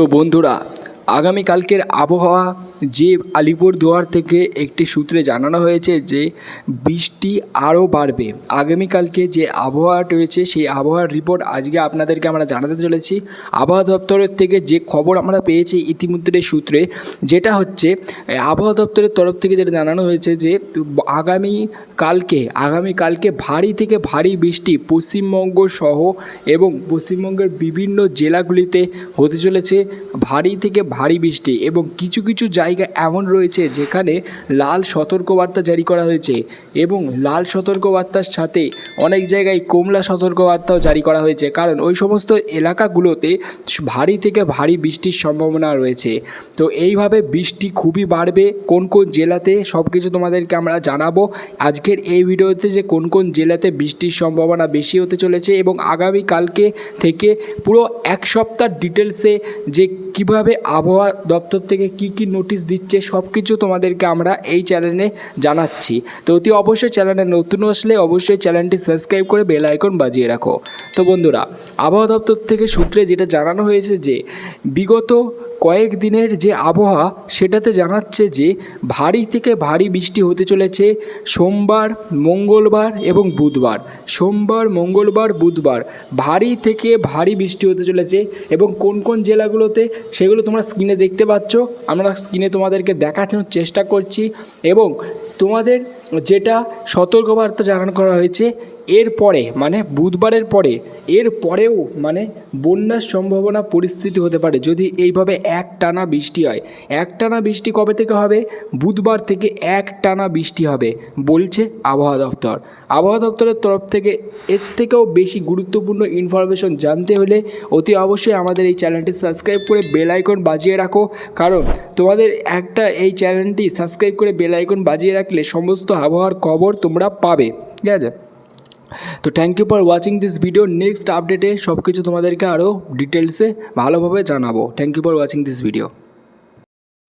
তো বন্ধুরা, আগামীকালকের আবহাওয়া যে আলিপুরদুয়ার থেকে একটি সূত্রে জানানো হয়েছে যে বৃষ্টি আরও বাড়বে। আগামীকালকে যে আবহাওয়া রয়েছে সেই আবহাওয়ার রিপোর্ট আজকে আপনাদেরকে আমরা জানাতে চলেছি। আবহাওয়া দপ্তরের থেকে যে খবর আমরা পেয়েছি ইতিমধ্যে সূত্রে, যেটা হচ্ছে আবহাওয়া দপ্তরের তরফ থেকে যেটা জানানো হয়েছে যে আগামীকালকে ভারী থেকে ভারী বৃষ্টি পশ্চিমবঙ্গ সহ এবং পশ্চিমবঙ্গের বিভিন্ন জেলাগুলিতে হতে চলেছে। ভারী থেকে ভারী বৃষ্টি এবং কিছু কিছু জায়গা এমন রয়েছে যেখানে লাল সতর্কবার্তা জারি করা হয়েছে এবং লাল সতর্কবার্তার সাথে অনেক জায়গায় কমলা সতর্কবার্তাও জারি করা হয়েছে, কারণ ওই সমস্ত এলাকাগুলোতে ভারী থেকে ভারী বৃষ্টির সম্ভাবনা রয়েছে। তো এইভাবে বৃষ্টি খুবই বাড়বে কোন কোন জেলাতে সব কিছু তোমাদেরকে আমরা জানাবো আজকের এই ভিডিওতে, যে কোন কোন জেলাতে বৃষ্টির সম্ভাবনা বেশি হতে চলেছে এবং আগামীকালকে থেকে পুরো এক সপ্তাহ ডিটেলসে যে কিভাবে আবহাওয়া দপ্তর থেকে কি নোটিশ দিচ্ছে সব কিছু তোমাদেরকে আমরা এই চ্যানেলে জানাচ্ছি। তো অতি অবশ্যই চ্যানেলে নতুন আসলে অবশ্যই চ্যানেলটি সাবস্ক্রাইব করে বেল আইকন বাজিয়ে রাখো। তো বন্ধুরা, আবহাওয়া দপ্তর থেকে সূত্রে যেটা জানানো হয়েছে যে বিগত কয়েকদিনের যে আবহাওয়া সেটাতে জানাচ্ছে যে ভারী থেকে ভারী বৃষ্টি হতে চলেছে সোমবার, মঙ্গলবার এবং বুধবার। সোমবার, মঙ্গলবার, বুধবার ভারী থেকে ভারী বৃষ্টি হতে চলেছে এবং কোন কোন জেলাগুলোতে সেগুলো তোমরা স্ক্রিনে দেখতে পাচ্ছ। আমরা স্ক্রিনে তোমাদেরকে দেখানোর চেষ্টা করছি এবং তোমাদের যেটা সতর্কবার্তা জানানো করা হয়েছে এরপরে মানে বুধবারের পরে এরপরেও মানে বন্যার সম্ভাবনা পরিস্থিতি হতে পারে যদি এইভাবে একটানা বৃষ্টি হয়। একটানা বৃষ্টি কবে থেকে হবে? বুধবার থেকে একটানা বৃষ্টি হবে বলছে আবহাওয়া দপ্তর। আবহাওয়া দপ্তরের তরফ থেকে এর থেকেও বেশি গুরুত্বপূর্ণ ইনফরমেশন জানতে হলে অতি অবশ্যই আমাদের এই চ্যানেলটি সাবস্ক্রাইব করে বেল আইকন বাজিয়ে রাখো, কারণ তোমাদের একটা এই চ্যানেলটি সাবস্ক্রাইব করে বেল আইকন বাজিয়ে রাখলে সমস্ত আবহাওয়ার খবর তোমরা পাবে। ঠিক আছে, তো thank you for watching this video. Next আপডেটে সব কিছু তোমাদেরকে আরও ডিটেলসে ভালোভাবে জানাবো। Thank you for watching this video.